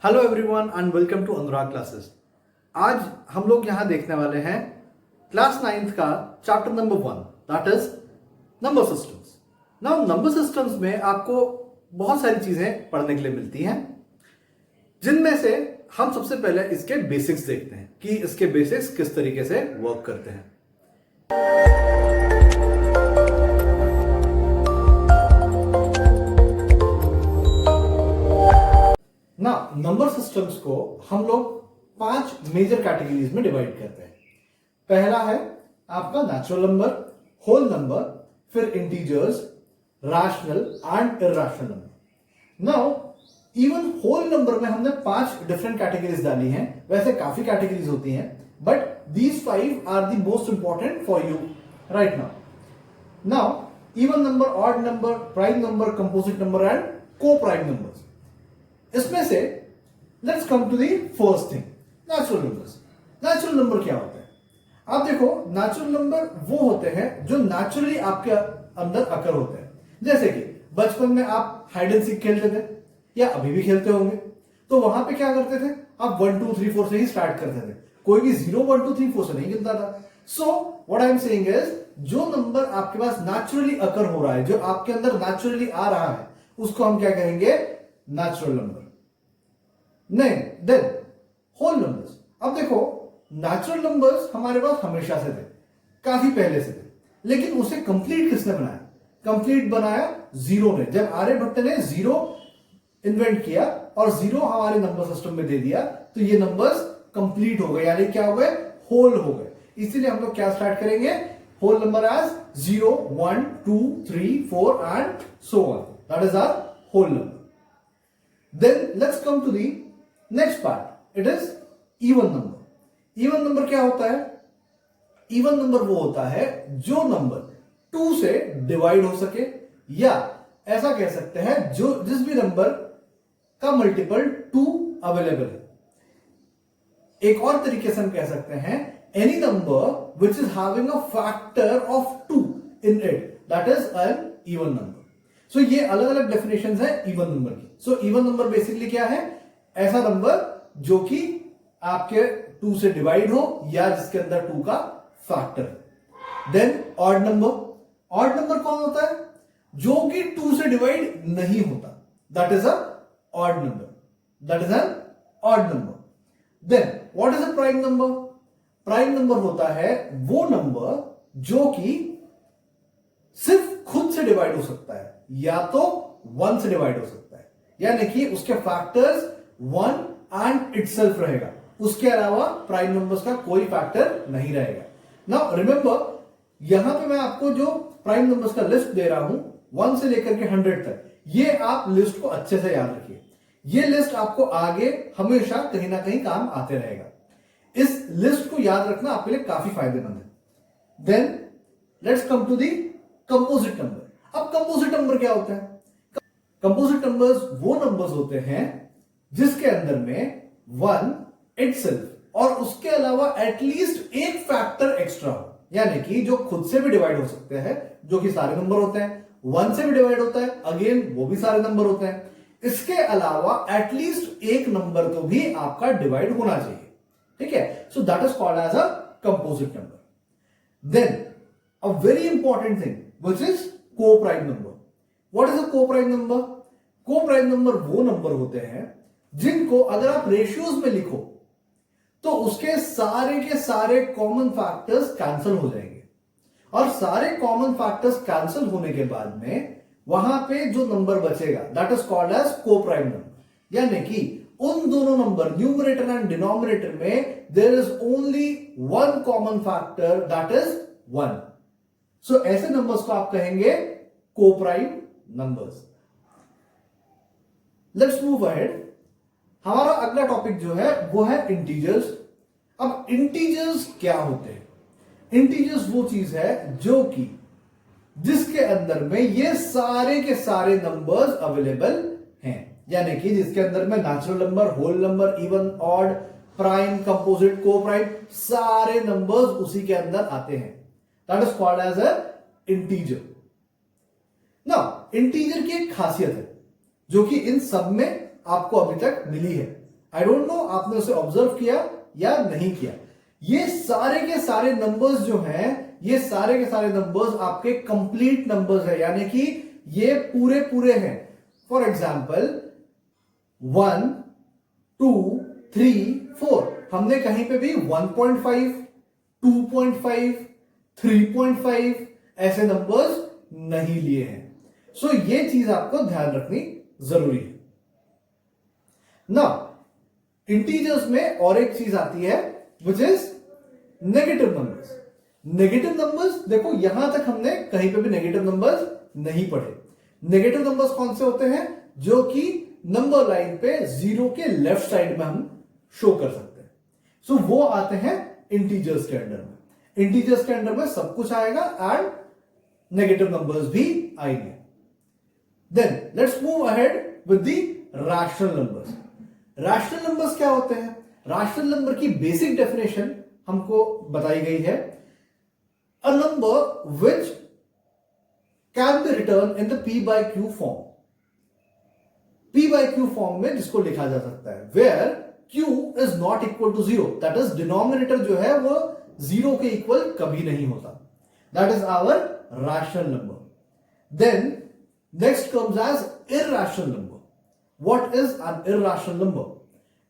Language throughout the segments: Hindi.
Hello everyone and welcome to Anurag classes. आज हम लोग यहाँ देखने वाले हैं क्लास 9th का chapter number 1 that is number systems. Now number systems में आपको बहुत सारी चीजें पढ़ने के लिए मिलती हैं, जिनमें से हम सबसे पहले इसके बेसिक्स देखते हैं कि इसके बेसिक्स किस तरीके से वर्क करते हैं। ना नंबर सिस्टम्स को हम लोग 5 मेजर कैटेगरीज में डिवाइड करते हैं। पहला है आपका नेचुरल नंबर, होल नंबर, फिर integers, rational and irrational number. Now even whole number में हमने 5 डिफरेंट कैटेगरीज डाली हैं। वैसे काफी कैटेगरीज होती हैं, but these 5 are the most important for you right now. Now even number, odd number, prime number, composite number and coprime numbers. इसमें से let's come to the first thing, natural numbers. Natural number क्या होता है? आप देखो, नेचुरल नंबर वो होते हैं जो नेचुरली आपके अंदर अकर होते हैं। जैसे कि बचपन में आप हाइड एंड सीक खेलते थे या अभी भी खेलते होंगे, तो वहां पे क्या करते थे? आप 1 2 3 4 से ही स्टार्ट करते थे। कोई भी 0 1 2 3 4 से नहीं गिनता था। So what I am saying is, जो नंबर आपके पास नेचुरली अकर हो रहा है, जो आपके अंदर नेचुरली आ रहा है, उसको हम क्या कहेंगे? Natural number. नहीं, देन होल नंबर्स। अब देखो, नेचुरल नंबर्स हमारे पास हमेशा से थे, काफी पहले से थे, लेकिन उसे कंप्लीट किसने बनाया? कंप्लीट बनाया जीरो ने। जब आर्यभट्ट ने जीरो इन्वेंट किया और जीरो हमारे नंबर सिस्टम में दे दिया, तो ये नंबर्स कंप्लीट हो गए, यानी क्या हो गए? होल हो गए। इसीलिए हम लोग क्या स्टार्ट करेंगे? Whole number as 0 1 2 3 4 and so on. That is our whole number. Then let's come to the next part, it is even number. Even number क्या होता है? इवन नंबर वो होता है जो नंबर 2 से डिवाइड हो सके, या ऐसा कह सकते हैं जो जिस भी नंबर का मल्टीपल 2 अवेलेबल है। एक और तरीके से हम कह सकते हैं any number which is having a factor of 2 in it, that is an even number. So ये अलग अलग डेफिनेशंस है इवन नंबर की। सो इवन नंबर बेसिकली क्या है? ऐसा नंबर जो कि आपके 2 से डिवाइड हो या जिसके अंदर 2 का फैक्टर है। Then odd number. Odd number कौन होता है? जो कि 2 से डिवाइड नहीं होता, that is a odd number, that is an odd number. Then what is a prime number? Prime number होता है वो नंबर जो कि सिर्फ खुद से डिवाइड हो सकता है, या तो 1 से डिवाइड हो सकता है, यानी कि उसके फैक्टर्स 1 एंड इटसेल्फ रहेगा। उसके अलावा प्राइम नंबर्स का कोई फैक्टर नहीं रहेगा। नाउ रिमेंबर, यहां पे मैं आपको जो प्राइम नंबर्स का लिस्ट दे रहा हूं 1 से लेकर के 100 तक, ये आप लिस्ट को अच्छे से याद रखिए। ये लिस्ट आपको आगे हमेशा कहीं ना कहीं काम आते रहेगा। इस लिस्ट को याद रखना आपके लिए काफी फायदेमंद है। Then let's come to the composite number. अब कंपोजिट नंबर क्या होता है? कंपोजिट नंबर्स वो नंबर्स होते हैं जिसके अंदर में 1 इटसेल्फ और उसके अलावा एटलीस्ट एक फैक्टर एक्स्ट्रा हो, यानी कि जो खुद से भी डिवाइड हो सकते हैं, जो कि सारे नंबर होते हैं। 1 से भी डिवाइड होता है, अगेन वो भी सारे नंबर होते हैं। इसके अलावा एटलीस्ट एक नंबर तो भी आपका डिवाइड होना चाहिए, ठीक है? So that is called as a composite number. Then a very important thing which is coprime number. What is a coprime number? Coprime number वो नंबर होते हैं जिनको अगर आप रेशियोज में लिखो तो उसके सारे के सारे कॉमन फैक्टर्स कैंसिल हो जाएंगे, और सारे कॉमन फैक्टर्स कैंसिल होने के बाद में वहां पे जो नंबर बचेगा that is called as coprime number. यानी कि उन दोनों नंबर न्यूमरेटर एंड डिनोमिनेटर में there is only 1 common factor, that is 1। So ऐसे नंबर्स को आप कहेंगे coprime numbers. Let's move ahead. हमारा अगला टॉपिक जो है वो है इंटीजर्स। अब इंटीजर्स क्या होते हैं? इंटीजर्स वो चीज है जो कि जिसके अंदर में ये सारे के सारे नंबर्स अवेलेबल हैं, यानी कि जिसके अंदर में natural number, whole number, even, odd, prime, composite, coprime, सारे नंबर्स उसी के अंदर आते हैं। That is called as a integer. Now integer की एक खासियत है जो कि इन सब में आपको अभी तक मिली है, आई डोंट नो आपने उसे ऑब्जर्व किया या नहीं किया। ये सारे के सारे नंबर्स जो हैं, ये सारे के सारे नंबर्स आपके कंप्लीट नंबर्स है, यानी कि ये पूरे पूरे हैं। फॉर एग्जाम्पल 1 2 3 4, हमने कहीं पे भी 1.5 2.5 3.5 ऐसे नंबर्स नहीं लिए हैं। सो ये चीज आपको ध्यान रखनी जरूरी है ना। इंटीजर्स में और एक चीज आती है which is negative numbers. Negative numbers देखो, यहां तक हमने कहीं पे भी नेगेटिव नंबर्स नहीं पढ़े। नेगेटिव नंबर्स कौन से होते हैं? जो कि नंबर लाइन पे जीरो के लेफ्ट साइड में हम शो कर सकते हैं। सो वो आते हैं इंटीजर्स के अंडर में। इंटीजर्स के अंडर में सब कुछ आएगा एंड नेगेटिव नंबर्स भी आएंगे। Then let's move ahead with the rational numbers. Rational numbers क्या होते हैं? रैशनल नंबर की बेसिक डेफिनेशन हमको बताई गई है, a number which can be written in the P by Q form. P by Q form में जिसको लिखा जा सकता है where Q is not equal to zero, that is denominator जो है वो जीरो के इक्वल कभी नहीं होता। That is our rational number. Then next comes as irrational number. What is an irrational number?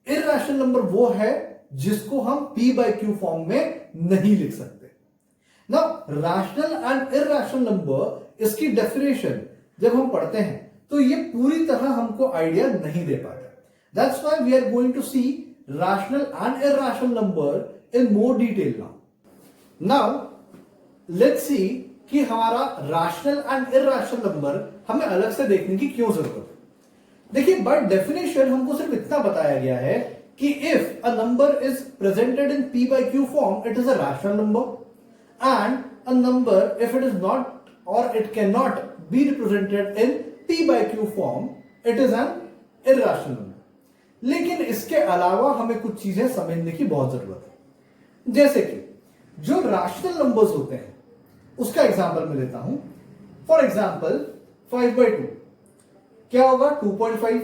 Irrational number वो है जिसको हम P by Q फॉर्म में नहीं लिख सकते। Now rational and irrational number, इसकी डेफिनेशन जब हम पढ़ते हैं तो ये पूरी तरह हमको आइडिया नहीं दे पाता। That's why we are going to see rational and irrational number in more detail now. Now let's see कि हमारा रैशनल एंड इरैशनल नंबर हमें अलग से देखने की क्यों जरूरत है। देखिए, बाय डेफिनेशन हमको सिर्फ इतना बताया गया है कि if a number is presented in P by Q form it is a rational number, and a number if it is not और it can not be represented in P by Q form it is an irrational number. लेकिन इसके अलावा हमें कुछ चीजें समझने की बहुत जरूरत है। जैसे कि जो रैशनल नंबर्स होते हैं उसका एग्जांपल मैं लेता हूं। फॉर एग्जांपल 5 by 2 क्या होगा? 2.5,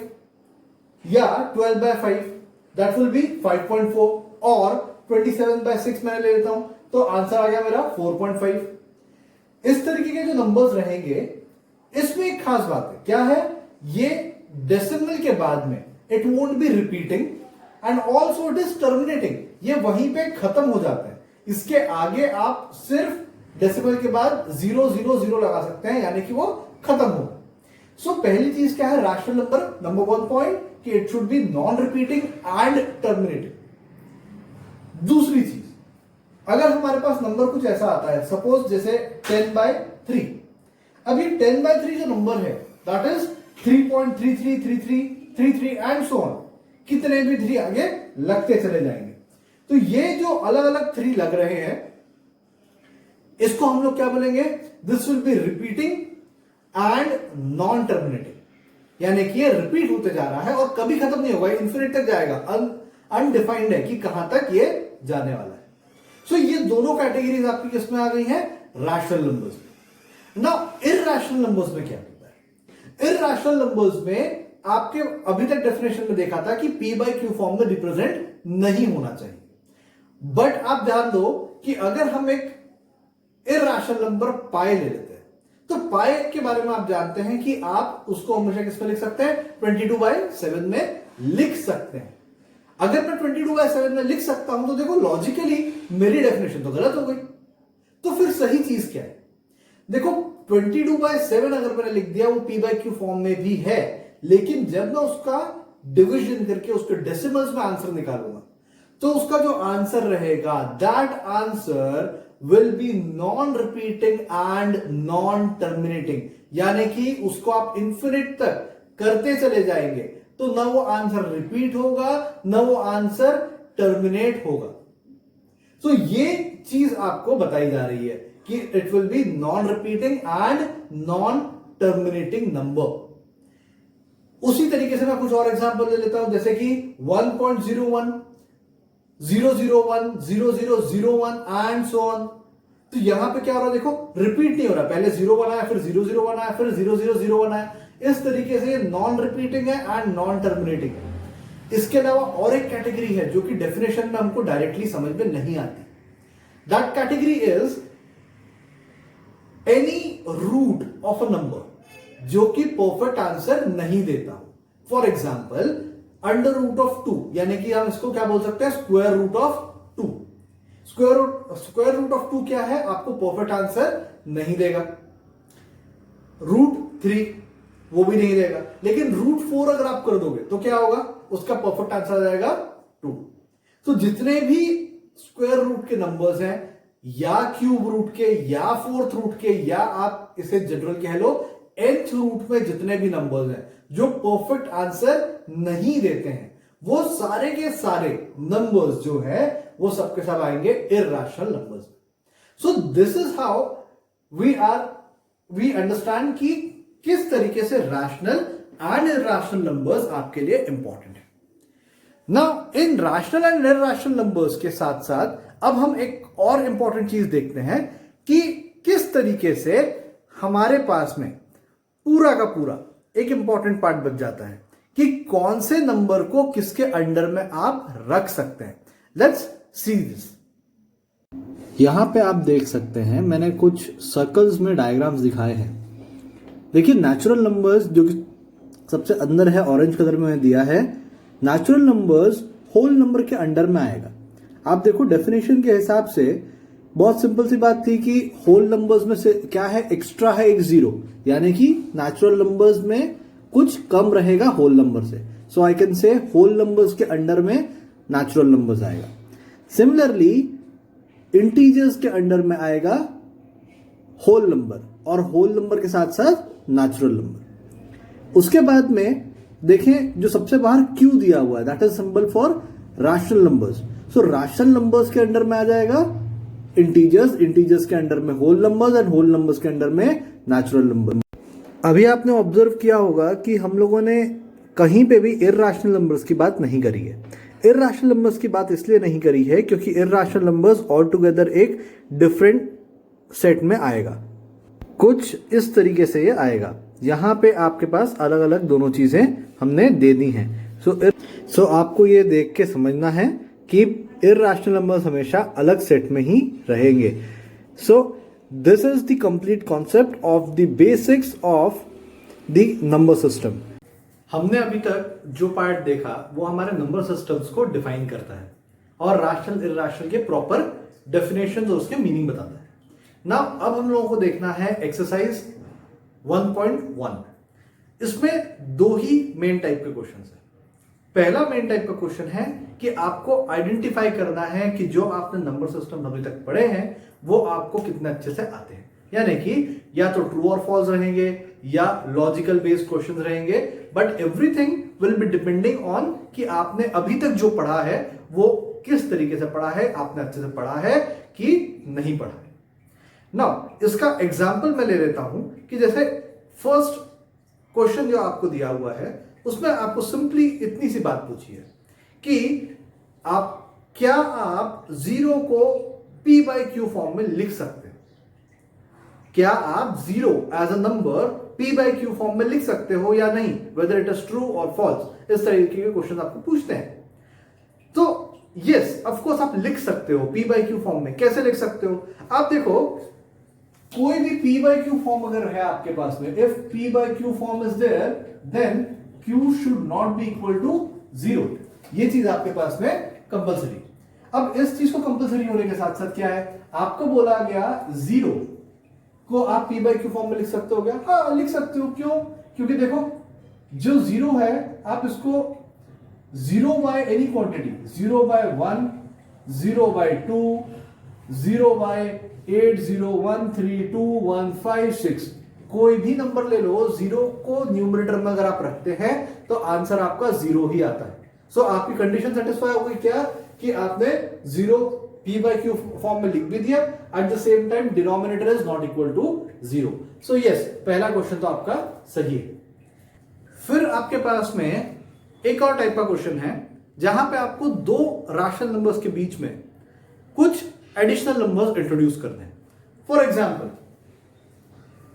या 12 by 5 दैट विल बी 5.4, और 27 by 6 मैंने ले लेता हूं तो आंसर आ गया मेरा 4.5। इस तरीके के जो नंबर्स रहेंगे इसमें एक खास बात है, क्या है? ये डेसिमल के बाद में it won't be repeating and also it is terminating. ये वहीं पे खत्म हो जाता है। इसके आगे आप सिर्फ डेसिमल के बाद 000 लगा सकते हैं, यानी कि वो खत्म हो। सो पहली चीज क्या है रैशनल नंबर? नंबर 1 पॉइंट कि it should be non repeating and terminating. दूसरी चीज, अगर हमारे पास नंबर कुछ ऐसा आता है, सपोज जैसे 10 by 3। अब ये 10 by 3 जो नंबर है that is 3.333333 and so on. कितने भी 3 आगे लगते चले जाएंगे। तो ये जो अलग अलग 3 लग रहे हैं इसको हम लोग क्या बोलेंगे? This will be repeating and non terminating, यानी कि ये रिपीट होते जा रहा है और कभी खत्म नहीं होगा, इन्फिनिट तक जाएगा। अनडिफाइंड है कि कहां तक ये जाने वाला है। सो ये दोनों कैटेगरीज आपकी किसमें आ गई हैं? रैशनल नंबर्स में। नाउ इरैशनल नंबर्स में क्या होता है? इरैशनल नंबर्स में आपके अभी तक डेफिनेशन में देखा था कि P by Q फॉर्म में रिप्रेजेंट नहीं होना चाहिए। बट आप ध्यान दो कि अगर हम एक इरैशनल नंबर पाई ले लेते हैं तो पाई के बारे में आप जानते हैं कि आप उसको हमेशा किस में लिख सकते हैं? 22 by 7 में लिख सकते हैं। अगर मैं 22 by 7 में लिख सकता हूं तो देखो लॉजिकली मेरी डेफिनेशन तो गलत हो गई। तो फिर सही चीज क्या है? देखो 22 by 7 अगर मैंने लिख दिया वो P by Q फॉर्म में भी है, लेकिन जब मैं उसका डिवीजन करके उसके डेसिमल्स में आंसर निकालूंगा तो उसका जो आंसर रहेगा that answer will be non repeating and non terminating, यानी कि उसको आप इंफिनिट तक करते चले जाएंगे तो ना वो आंसर रिपीट होगा ना वो आंसर टर्मिनेट होगा। तो ये चीज आपको बताई जा रही है कि it will be non repeating and non terminating number. उसी तरीके से मैं कुछ और एग्जांपल ले लेता हूं, जैसे कि 1.01 001 0001 एंड सो ऑन। तो यहां पे क्या हो रहा है? देखो रिपीट नहीं हो रहा, पहले 01 आया, फिर 001 आया, फिर 0001 आया। इस तरीके से नॉन रिपीटिंग है एंड नॉन टर्मिनेटिंग है। इसके अलावा और एक कैटेगरी है जो कि डेफिनेशन में हमको डायरेक्टली समझ में नहीं आती. That category is any root of a number जो कि परफेक्ट आंसर नहीं देता हो. For example under root of 2, यानी कि हम इसको क्या बोल सकते हैं, square root of 2. Square root of 2 क्या है, आपको परफेक्ट आंसर नहीं देगा. रूट 3 वो भी नहीं देगा. लेकिन रूट 4 अगर आप कर दोगे तो क्या होगा, उसका परफेक्ट आंसर आ जाएगा 2. तो जितने भी स्क्वायर रूट के नंबर्स हैं, या क्यूब रूट के, या फोर्थ रूट के, या आप इसे जनरल कह लो nth रूट में जितने भी नंबर्स हैं जो परफेक्ट आंसर नहीं देते हैं, वो सारे के सारे नंबर्स जो है वो सबके सब आएंगे irrational numbers. So this is how we understand कि किस तरीके से रैशनल एंड इर्रेशनल नंबर्स आपके लिए इंपॉर्टेंट है. Now in rational and irrational numbers के साथ साथ अब हम एक और इंपॉर्टेंट चीज देखते हैं कि किस तरीके से हमारे पास में पूरा का पूरा एक इंपॉर्टेंट पार्ट बच जाता है कि कौन से नंबर को किसके अंडर में आप रख सकते हैं. Let's see this. यहां पे आप देख सकते हैं मैंने कुछ सर्कल्स में डायग्राम्स दिखाए हैं. देखिए नेचुरल नंबर्स जो कि सबसे अंदर है, ऑरेंज कलर में मैंने दिया है, नेचुरल नंबर्स होल नंबर के अंडर में आएगा. आप देखो डेफिनेशन के हिसाब से बहुत सिंपल सी बात थी कि होल नंबर्स में से क्या है, एक्स्ट्रा है एक जीरो, यानी कि नेचुरल नंबर्स में कुछ कम रहेगा होल नंबर से. So I can say whole numbers के अंडर में नेचुरल नंबर्स आएगा. सिमिलरली इंटीजर्स के अंडर में आएगा होल नंबर, और होल नंबर के साथ साथ नेचुरल नंबर. उसके बाद में देखें जो सबसे बाहर क्यू दिया हुआ है, that is symbol for rational numbers. So rational numbers के अंडर में आ जाएगा इंटीजर्स, इंटीजर्स के अंडर में whole numbers, and whole numbers के अंडर में नेचुरल नंबर. अभी आपने ऑब्जर्व किया होगा कि हम लोगों ने कहीं पे भी इर्रेशनल नंबर्स की बात नहीं करी है. इर्रेशनल नंबर्स की बात इसलिए नहीं करी है क्योंकि इर्रेशनल नंबर्स ऑल टुगेदर एक डिफरेंट सेट में आएगा. कुछ इस तरीके से ये आएगा. यहां पे आपके पास अलग अलग दोनों चीजें हमने दे दी हैं. सो आपको ये देख के समझना है कि इर्रेशनल नंबर्स हमेशा अलग सेट में ही रहेंगे. सो this is the complete concept of the basics of the number system. हमने अभी तक जो पार्ट देखा वो हमारे नंबर सिस्टम्स को डिफाइन करता है और रैशनल इर्रेशनल के प्रॉपर डेफिनेशन और उसके मीनिंग बताता है. नाउ अब हम लोगों को देखना है एक्सरसाइज 1.1. इसमें दो ही मेन टाइप के क्वेश्चन है. पहला मेन टाइप का क्वेश्चन है कि आपको आइडेंटिफाई करना है कि जो आपने नंबर सिस्टम अभी तक पढ़े हैं वो आपको कितने अच्छे से आते हैं. यानी कि या तो ट्रू और फॉल्स रहेंगे या लॉजिकल बेस्ड क्वेश्चंस रहेंगे, but everything will be depending on कि आपने अभी तक जो पढ़ा है वो किस तरीके से पढ़ा है, आपने अच्छे से पढ़ा है कि नहीं पढ़ा है. नाउ इसका एग्जाम्पल मैं ले लेता हूं कि जैसे फर्स्ट क्वेश्चन जो आपको दिया हुआ है उसमें आपको सिंपली इतनी सी बात पूछी है कि क्या आप जीरो को p बाई क्यू फॉर्म में लिख सकते हैं. क्या आप zero as a number p by Q form में लिख सकते हो या नहीं, वेदर इट इज ट्रू और फॉल्स. इस तरीके के क्वेश्चन आपको पूछते हैं. तो यस ऑफ कोर्स आप लिख सकते हो p बाई क्यू फॉर्म में. कैसे लिख सकते हो, आप देखो कोई भी p बाई क्यू फॉर्म अगर है आपके पास में, if p by Q form is there then q should not be equal to 0. ये चीज आपके पास में कंपलसरी. अब इस चीज को कंपलसरी होने के साथ साथ क्या है, आपको बोला गया 0 को आप p बाई क्यू फॉर्म में लिख सकते हो क्या? हाँ लिख सकते हो. क्यों? क्योंकि देखो जो 0 है आप इसको 0 by any quantity, 0 by 1, 0 by 2, 0 by 8, 0, 1, 3, 2, 1, 5, 6, कोई भी नंबर ले लो, 0 को न्यूमरेटर में अगर आप रखते हैं तो आंसर आपका 0 ही आता है. सो आपकी कंडीशन सेटिस्फाई हो गई क्या कि आपने 0 p बाई क्यू फॉर्म में लिख भी दिया, at the same time denominator is not equal to 0. So yes, पहला क्वेश्चन तो आपका सही है. फिर आपके पास में एक और टाइप का क्वेश्चन है जहां पे आपको दो रैशनल नंबर्स के बीच में कुछ एडिशनल नंबर्स इंट्रोड्यूस करने हैं. For example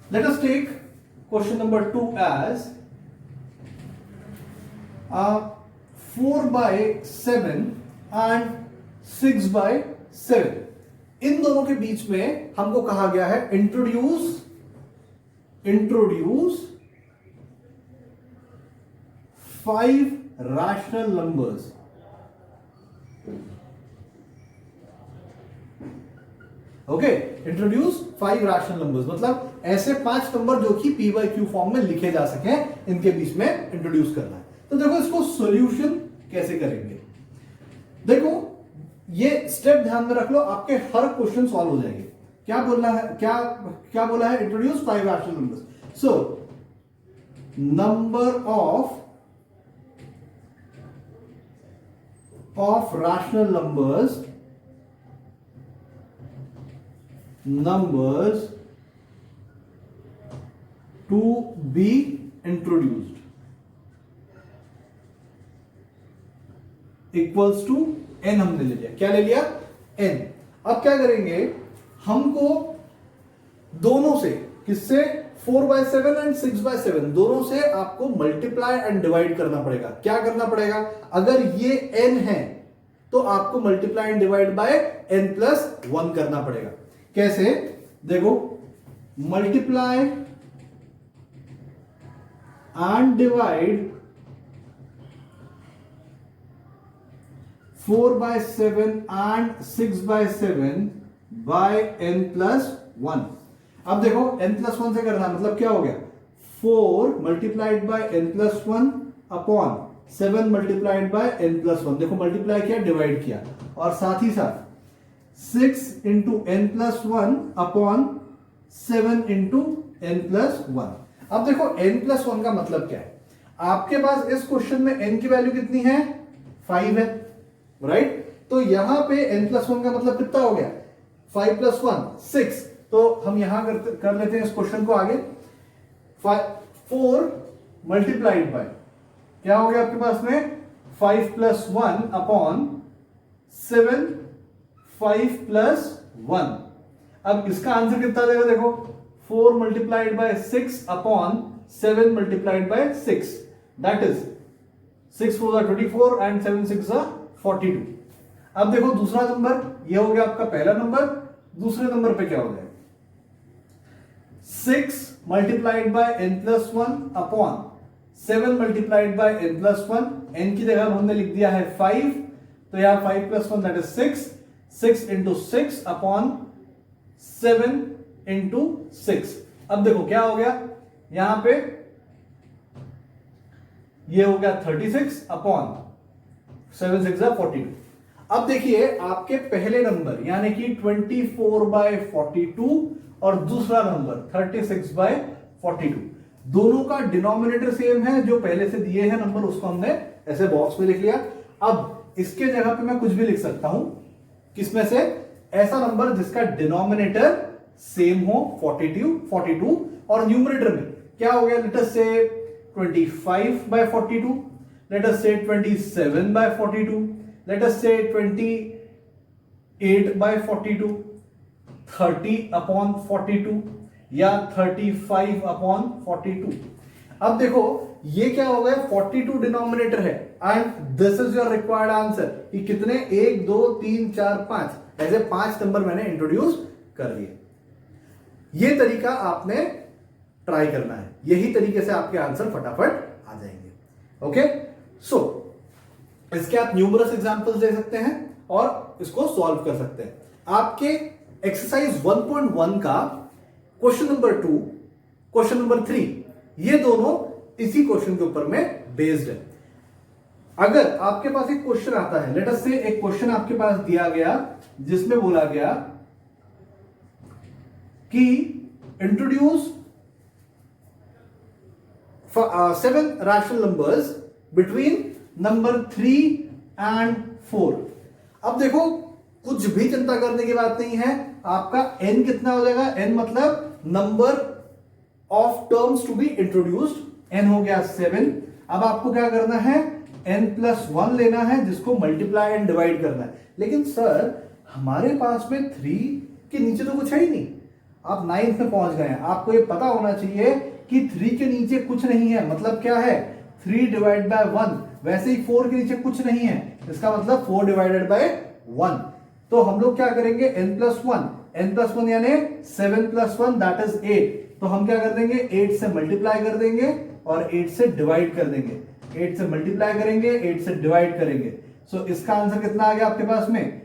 let us take question number 2 as 4/7 and 6/7, इन दोनों के बीच में हमको कहा गया है introduce 5 rational numbers. Okay, introduce 5 rational numbers मतलब ऐसे 5 नंबर जो कि p बाई क्यू फॉर्म में लिखे जा सके, इनके बीच में इंट्रोड्यूस करना है। तो देखो इसको सॉल्यूशन कैसे करेंगे। देखो ये स्टेप ध्यान में रख लो, आपके हर क्वेश्चन सॉल्व हो जाएंगे। क्या बोलना है, क्या बोला है, introduce 5 rational numbers. So number of rational numbers to be introduced equals to n। हमने ले लिया, क्या ले लिया, n। अब क्या करेंगे, हमको दोनों से, किससे, 4/7 एंड 6/7 दोनों से आपको मल्टीप्लाई एंड डिवाइड करना पड़ेगा। क्या करना पड़ेगा, अगर ये n है तो आपको multiply and divide by n+1 करना पड़ेगा। कैसे, देखो, multiply and divide 4/7 and 6/7 by n+1। अब देखो n+1 से करना मतलब क्या हो गया, 4 multiplied by n+1 upon 7 multiplied by n+1। देखो मल्टीप्लाई किया, डिवाइड किया, और साथ ही साथ 6 into n+1 upon 7 into n+1। अब देखो n+1 का मतलब क्या है, आपके पास इस क्वेश्चन में n की वैल्यू कितनी है, 5 है, राइट। तो यहां पे n+1 का मतलब कितना हो गया, 5 + 1 6। तो हम यहां कर लेते हैं इस क्वेश्चन को आगे। 4 मल्टीप्लाइड बाय, क्या हो गया आपके पास में, 5 + 1 अपॉन 7, 5 + 1। अब इसका आंसर कितना देगा, देखो 4 multiplied by 6 upon 7 multiplied by 6, that is 6 4 = 24 and 7 6 = 42। अब देखो दूसरा नंबर, ये हो गया आपका पहला नंबर। दूसरे नंबर पे क्या हो जाएगा, 6 multiplied by n+1 upon 7 multiplied by n+1। n की जगह हमने लिख दिया है 5, तो यहां 5 + 1 that is 6, 6 into 6 upon 7 into 6। अब देखो क्या हो गया, यहां पे ये हो गया 36 अपॉन 7 6 = 42। अब देखिए आपके पहले नंबर यानी कि 24/42 और दूसरा नंबर 36/42, दोनों का डिनोमिनेटर सेम है। जो पहले से दिए हैं नंबर उसको हमने ऐसे बॉक्स में लिख लिया। अब इसके जगह पे मैं कुछ भी लिख सकता हूं, किसमें से, ऐसा नंबर जिसका डिनोमिनेटर सेम हो 42 और न्यूमरेटर में क्या हो गया, लेट अस से 25/42, let us say 27/42, let us say 28/42, 30/42 या 35/42। अब देखो ये क्या हो गया, 42 डिनोमिनेटर है and this is your required answer कि कितने, 1 2 3 4 5, ऐसे 5 नंबर मैंने इंट्रोड्यूस कर दिए। ये तरीका आपने ट्राई करना है, यही तरीके से आपके आंसर फटाफट आ जाएंगे। ओके, सो इसके आप न्यूमरस एग्जांपल्स दे सकते हैं और इसको सॉल्व कर सकते हैं। आपके एक्सरसाइज 1.1 का क्वेश्चन नंबर 2, क्वेश्चन नंबर 3, ये दोनों इसी क्वेश्चन के ऊपर में बेस्ड है। अगर आपके पास एक क्वेश्चन आता है, लेट अस से एक क्वेश्चन आपके पास दिया गया जिसमें बोला गया कि introduce 7 rational numbers between number 3 and 4। अब देखो कुछ भी चिंता करने की बात नहीं है, आपका n कितना हो जाएगा, n मतलब number of terms to be introduced, n हो गया 7। अब आपको क्या करना है, n+1 लेना है जिसको मल्टीप्लाई एंड डिवाइड करना है। लेकिन सर हमारे पास में 3 के नीचे तो कुछ है ही नहीं, आप 9th में पहुंच गए हैं। आपको ये पता होना चाहिए कि 3 के नीचे कुछ नहीं है, मतलब क्या है, 3 ÷ 1 वैसे ही 4 के नीचे कुछ नहीं है, इसका मतलब 4 डिवाइडेड बाय 1। तो हम लोग क्या करेंगे, n प्लस वन यानी 7 प्लस 1 दैट इज 8। तो हम क्या कर देंगे, 8 से मल्टीप्लाई कर देंगे और 8 से डिवाइड कर देंगे। 8 से मल्टीप्लाई करेंगे, 8 से डिवाइड करेंगे। सो इसका आंसर कितना आ गया आपके पास में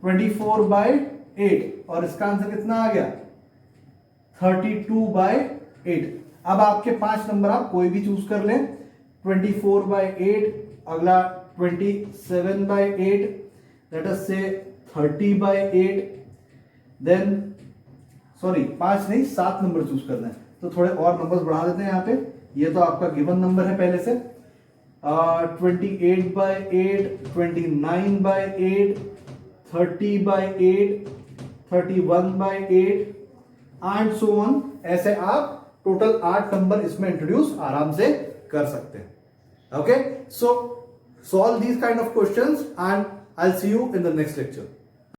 24/8 और इसका आंसर कितना आ गया 32/8। अब आपके 5 नंबर आप कोई भी चूज कर लें, 24/8, अगला 27/8, लेट अस से 30/8, देन सॉरी 5 नहीं 7 नंबर चूज करना है। तो थोड़े और नंबर्स बढ़ा देते हैं यहाँ पे। ये तो आपका गिवन नंबर है पहले से, 28/8, 29/8, 30/8, 31/8 एंड सो ऑन। ऐसे आप टोटल 8 नंबर इसमें इंट्रोड्यूस आराम से कर सकते हैं। Okay, so solve these kind of questions and I'll see you in the next lecture.